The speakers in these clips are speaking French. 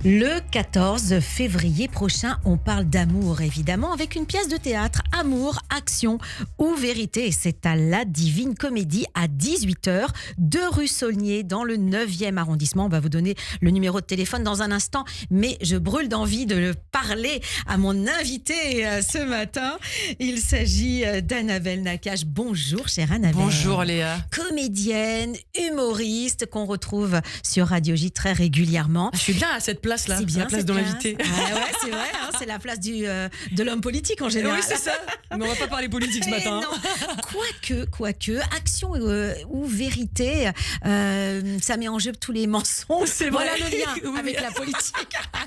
Le 14 février prochain, on parle d'amour, évidemment, avec une pièce de théâtre, Amour, Action ou Vérité. Et c'est à la Divine Comédie à 18h, 2 rue Saulnier, dans le 9e arrondissement. On va vous donner le numéro de téléphone dans un instant, mais je brûle d'envie de le parler à mon invité ce matin. Il s'agit d'Annabelle Nakache. Bonjour, chère Annabelle. Bonjour, Léa. Comédienne, humoriste, qu'on retrouve sur Radio J très régulièrement. Je suis bien à cette place là, C'est bien la place de l'invité. Ah ouais, c'est vrai, hein, c'est la place de l'homme politique en général. Oui, c'est ça. Mais on va pas parler politique ce matin. Quoique, action ou vérité, ça met en jeu tous les mensonges. C'est voilà vrai. le lien Oui. avec la politique.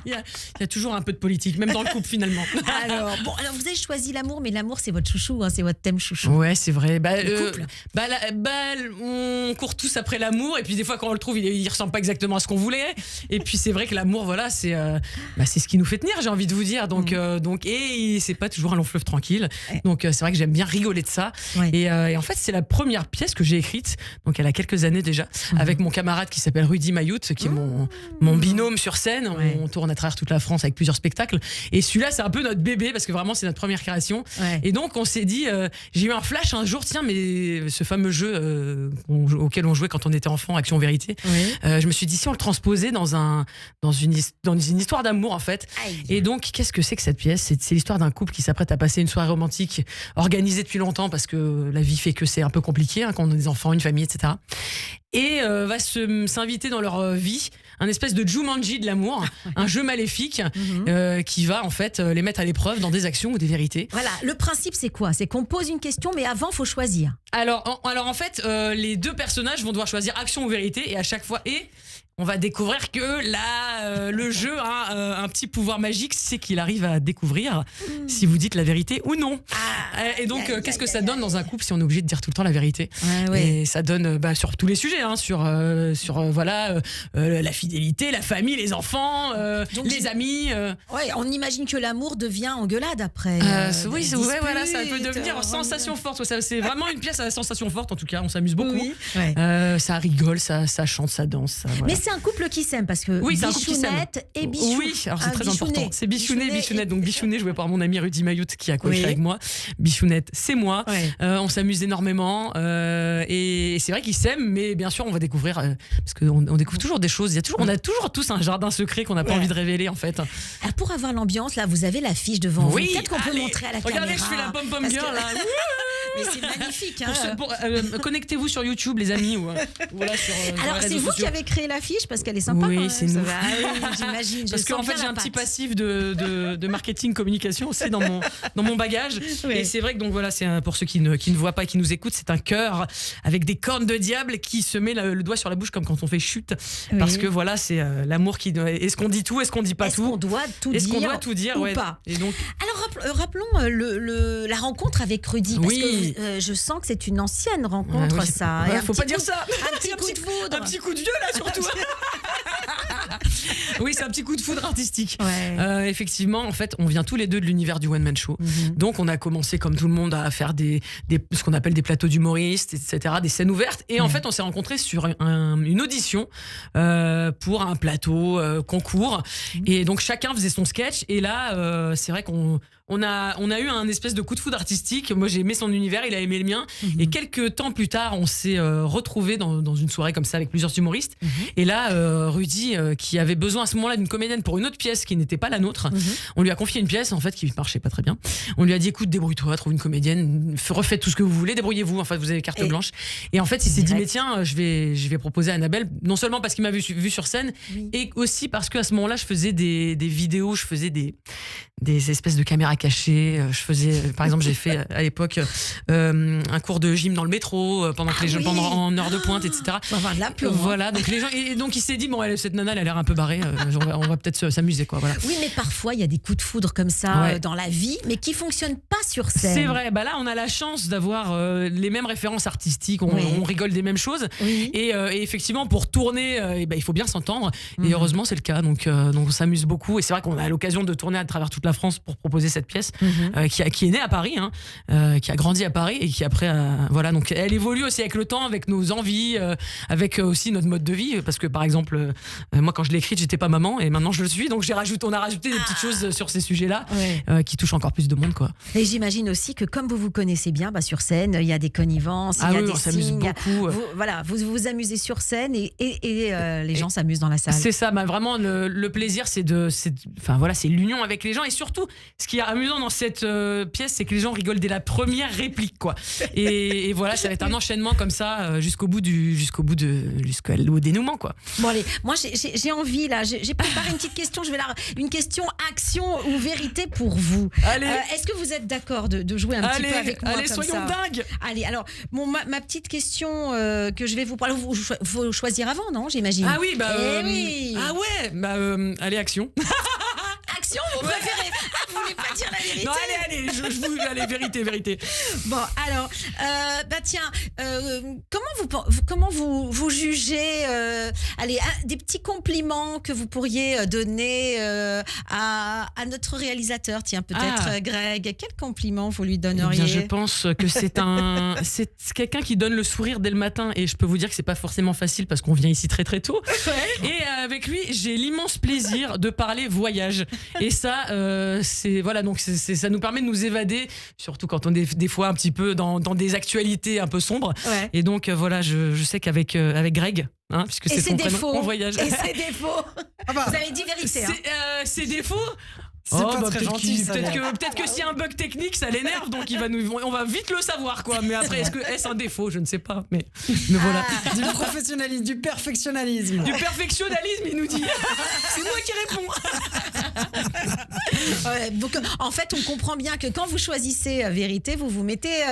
Il y a toujours un peu de politique, même dans le couple finalement. Alors vous avez choisi l'amour, mais l'amour c'est votre chouchou, hein, c'est votre thème chouchou. Ouais, c'est vrai. Le couple. On court tous après l'amour, et puis des fois quand on le trouve, il ressemble pas exactement à ce qu'on voulait. Et puis c'est vrai que l'amour, voilà, c'est ce qui nous fait tenir, j'ai envie de vous dire. Donc et c'est pas toujours un long fleuve tranquille. Donc c'est vrai que j'aime bien rigoler de ça. Ouais. Et en fait, c'est la première pièce que j'ai écrite. Donc elle a quelques années déjà, avec mon camarade qui s'appelle Rudy Mayout, qui est mon binôme sur scène. Ouais. On tourne à travers toute la France avec plusieurs spectacles. Et celui-là, c'est un peu notre bébé parce que vraiment, c'est notre première création. Ouais. Et donc, on s'est dit, j'ai eu un flash un jour, tiens, mais ce fameux jeu auquel on jouait quand on était enfant, Action Vérité, Oui. je me suis dit, si on le transposait dans une histoire d'amour, en fait. Aïe. Et donc, qu'est-ce que c'est que cette pièce ? C'est l'histoire d'un couple qui s'apprête à passer une soirée romantique organisée depuis longtemps parce que la vie fait que c'est un peu compliqué, hein, quand on a des enfants, une famille, etc. Et va s'inviter dans leur vie un espèce de Jumanji de l'amour, un jeu maléfique qui va en fait les mettre à l'épreuve dans des actions ou des vérités. Voilà, le principe c'est quoi ? C'est qu'on pose une question, mais avant faut choisir. Alors en fait, les deux personnages vont devoir choisir action ou vérité, et à chaque fois, on va découvrir que là, le jeu a un petit pouvoir magique, c'est qu'il arrive à découvrir si vous dites la vérité ou non. Et donc, qu'est-ce que ça donne dans un couple si on est obligé de dire tout le temps la vérité ? Ouais. Et ça donne sur tous les sujets, hein, sur la fidélité, la famille, les enfants, Donc, les amis. Ouais, on imagine que l'amour devient engueulade après. Oui, des ouais, voilà, ça peut disputes, devenir sensation forte. Ouais, c'est vraiment une pièce à la sensation forte, en tout cas. On s'amuse beaucoup. Oui. Ouais. Ça rigole, ça chante, ça danse. Ça, voilà. Mais c'est un couple qui s'aime parce que Oui, c'est un couple qui s'aime. Bichounette et Bichou. Oui, alors c'est Ah, très Bichounet. important. C'est Bichounet et Bichounette. Donc Bichounet, joué par mon ami Rudy Mayout qui a coécrit Oui. avec moi. Bichounette, c'est moi. Ouais. On s'amuse énormément. Et c'est vrai qu'ils s'aiment, mais bien sûr, on va découvrir, parce qu'on découvre toujours des choses. On a toujours tous un jardin secret qu'on n'a pas envie de révéler, en fait. Alors pour avoir l'ambiance, là, vous avez l'affiche devant vous. Peut-être qu'on peut allez, montrer à la regardez, caméra. je fais la pom-pom Parce girl, que- là. Mais c'est magnifique. Hein. Connectez-vous sur YouTube, les amis. Voilà, sur les Alors c'est réseaux vous sociaux. qui avez créé l'affiche parce qu'elle est sympa. Oui, quand même, c'est ça nous. va. Ah oui, j'imagine. Parce qu'en fait, j'ai un petit passif de marketing, communication aussi dans mon bagage. Oui. Et c'est vrai que donc voilà, c'est pour ceux qui ne voient pas et qui nous écoutent, c'est un cœur avec des cornes de diable qui se met le doigt sur la bouche comme quand on fait chute. Oui. Parce que voilà, c'est l'amour qui. Est-ce qu'on dit tout ? Est-ce qu'on dit pas Est-ce tout ? qu'on doit tout Est-ce dire qu'on doit tout dire ou ouais. pas ? Et donc, Alors rappelons la rencontre avec Rudy. Parce Oui. que je sens que c'est une ancienne rencontre, oui, ça. ouais, Et un faut petit pas dire ça. Un petit coup de foudre. un petit coup de vieux là surtout. Oui, c'est un petit coup de foudre artistique. Ouais. Effectivement, en fait, on vient tous les deux de l'univers du one-man show. Donc, on a commencé, comme tout le monde, à faire ce qu'on appelle des plateaux d'humoristes, etc., des scènes ouvertes. Et en fait, on s'est rencontrés sur une audition pour un plateau concours. Et donc, chacun faisait son sketch. Et là, c'est vrai qu'on a eu un espèce de coup de foudre artistique. Moi, j'ai aimé son univers, il a aimé le mien. Et quelques temps plus tard, on s'est retrouvés dans une soirée comme ça avec plusieurs humoristes. Et là, Rudy, qui avait besoin à ce moment-là d'une comédienne pour une autre pièce qui n'était pas la nôtre, on lui a confié une pièce en fait qui marchait pas très bien. On lui a dit, écoute, débrouille-toi, trouve une comédienne, refaites tout ce que vous voulez, débrouillez-vous. En fait, vous avez carte blanche. Et en fait, il s'est dit, mais tiens, je vais proposer à Annabelle, non seulement parce qu'il m'a vu sur scène, et aussi parce qu'à ce moment-là, je faisais des vidéos, je faisais des espèces de caméras cachées. Je faisais, par exemple, j'ai fait à l'époque un cours de gym dans le métro pendant que les gens, pendant en heure de pointe, etc. On va avoir de l'aplomb. Voilà, donc les gens, et donc il s'est dit, bon, cette nana, elle a l'air un peu barrée, on va peut-être s'amuser, quoi. Voilà. Oui, mais parfois, il y a des coups de foudre comme ça Ouais. dans la vie, mais qui fonctionnent pas sur scène. C'est vrai, là, on a la chance d'avoir les mêmes références artistiques, on rigole des mêmes choses. Oui. Et effectivement, pour tourner, il faut bien s'entendre. Et heureusement, c'est le cas. Donc on s'amuse beaucoup. Et c'est vrai qu'on a l'occasion de tourner à travers toute la France pour proposer cette pièce, qui est née à Paris, qui a grandi à Paris et qui après, voilà, donc elle évolue aussi avec le temps, avec nos envies, avec aussi notre mode de vie, parce que par exemple, moi quand je l'ai écrite, j'étais pas maman et maintenant je le suis, donc on a rajouté des petites choses sur ces sujets-là qui touchent encore plus de monde, quoi. Et j'imagine aussi que comme vous vous connaissez bien, sur scène, il y a des connivences, il y a des on s'amuse beaucoup. Vous vous amusez sur scène et les gens s'amusent dans la salle. C'est ça, vraiment le plaisir, c'est l'union avec les gens, et surtout, ce qui est amusant dans cette pièce, c'est que les gens rigolent dès la première réplique, quoi. Et voilà, ça va être un enchaînement comme ça jusqu'au dénouement, quoi. Bon allez, moi j'ai envie là, j'ai préparé une petite question, une question action ou vérité pour vous. Allez. Est-ce que vous êtes d'accord de jouer un petit peu avec moi comme soyons ça dingues. Allez, alors ma petite question que je vais vous parler, faut choisir avant, non, j'imagine. Ah oui, oui. Ah ouais, allez, action. Action, vous préférez. Vous voulez pas dire la vérité? Non, allez, allez, vérité. Bon, alors, tiens, comment vous jugez, des petits compliments que vous pourriez donner à notre réalisateur, tiens, peut-être Greg. Quel compliment vous lui donneriez? Eh bien, je pense que c'est quelqu'un qui donne le sourire dès le matin, et je peux vous dire que c'est pas forcément facile parce qu'on vient ici très très tôt. Ouais. Et avec lui, j'ai l'immense plaisir de parler voyage. Et ça, ça nous permet de nous évader, surtout quand on est des fois un petit peu dans des actualités un peu sombres. Ouais. Et donc voilà, je sais qu'avec Greg, puisque c'est son prénom, on voyage. Et ses défauts. Vous avez dit vérité. Ses défauts. C'est pas très gentil. Peut-être que s'il y a un bug technique, ça l'énerve, donc on va vite le savoir, quoi. Mais après, est-ce un défaut? Je ne sais pas. Mais voilà. Du professionnalisme, du perfectionnalisme. Du perfectionnalisme, il nous dit. C'est moi qui réponds. Donc, en fait, on comprend bien que quand vous choisissez vérité, vous vous mettez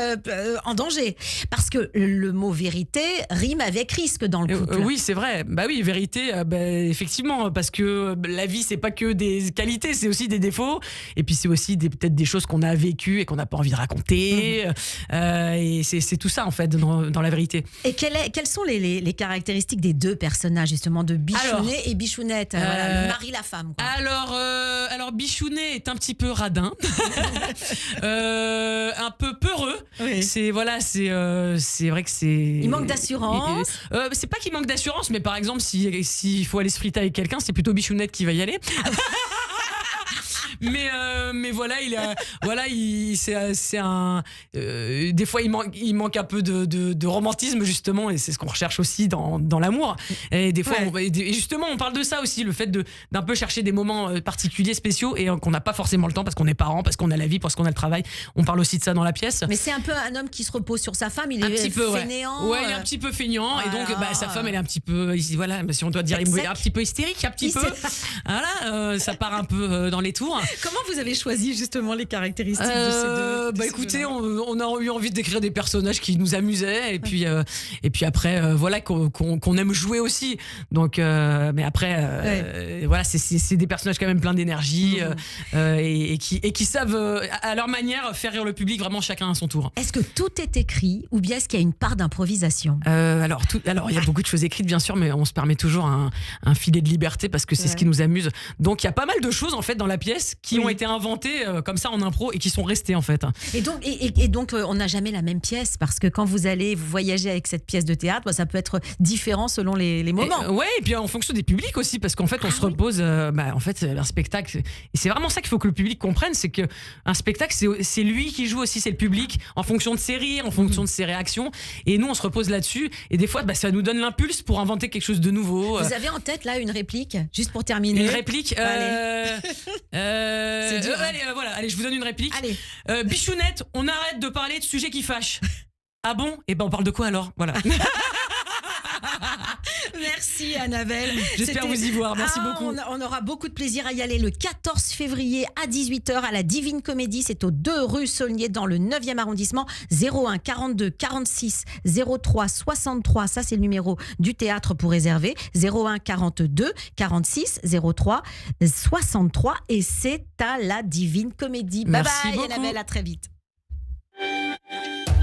en danger. Parce que le mot vérité rime avec risque dans le couple. Oui, c'est vrai. Oui, vérité, effectivement. Parce que la vie, c'est pas que des qualités, c'est aussi des défauts, et puis c'est aussi peut-être des choses qu'on a vécues et qu'on n'a pas envie de raconter, et c'est tout ça en fait dans la vérité. Et quelles sont les caractéristiques des deux personnages, justement, de Bichounet et Bichounette, le mari, la femme, quoi. Alors Bichounet est un petit peu radin, un peu peureux. Oui. C'est vrai que c'est. Il manque d'assurance. C'est pas qu'il manque d'assurance, mais par exemple s'il faut aller se friter avec quelqu'un, c'est plutôt Bichounette qui va y aller. Mais des fois il manque un peu de romantisme, justement, et c'est ce qu'on recherche aussi dans l'amour. Et des fois, et justement, on parle de ça aussi, le fait d'un peu chercher des moments particuliers, spéciaux, et qu'on n'a pas forcément le temps parce qu'on est parents, parce qu'on a la vie, parce qu'on a le travail. On parle aussi de ça dans la pièce. Mais c'est un peu un homme qui se repose sur sa femme. Il est fainéant. Ouais, il est un petit peu feignant, et donc sa femme, elle est un petit peu, voilà, si on doit dire, il est un petit peu hystérique, un petit peu. Voilà, ça part un peu dans les tours. Comment vous avez choisi justement les caractéristiques de ces deux? Écoutez, on a eu envie d'écrire des personnages qui nous amusaient, et puis après voilà, qu'on aime jouer aussi. Donc mais après voilà, c'est des personnages quand même pleins d'énergie, et qui savent à leur manière faire rire le public, vraiment chacun à son tour. Est-ce que tout est écrit, ou bien est-ce qu'il y a une part d'improvisation? Alors il y a beaucoup de choses écrites, bien sûr, mais on se permet toujours un filet de liberté parce que c'est ce qui nous amuse. Donc il y a pas mal de choses en fait dans la pièce qui ont été inventées comme ça en impro et qui sont restées en fait. Et donc on n'a jamais la même pièce, parce que quand vous voyagez avec cette pièce de théâtre, ça peut être différent selon les moments. Et puis en fonction des publics aussi, parce qu'en fait on se repose. En fait, un spectacle, et c'est vraiment ça qu'il faut que le public comprenne, c'est que un spectacle, c'est lui qui joue aussi, c'est le public, en fonction de ses rires, en fonction de ses réactions. Et nous on se repose là-dessus, et des fois ça nous donne l'impulse pour inventer quelque chose de nouveau. Vous avez en tête là une réplique, juste pour terminer? Une réplique. C'est dur, allez, je vous donne une réplique. Allez. Bichounette, on arrête de parler de sujets qui fâchent. Ah bon? On parle de quoi alors? Voilà. Merci Annabelle. J'espère vous y voir. Merci beaucoup. On aura beaucoup de plaisir à y aller le 14 février à 18h à la Divine Comédie. C'est au 2 rue Saulnier dans le 9e arrondissement. 01 42 46 03 63. Ça, c'est le numéro du théâtre pour réserver. 01 42 46 03 63. Et c'est à la Divine Comédie. Bye bye Annabelle, à très vite.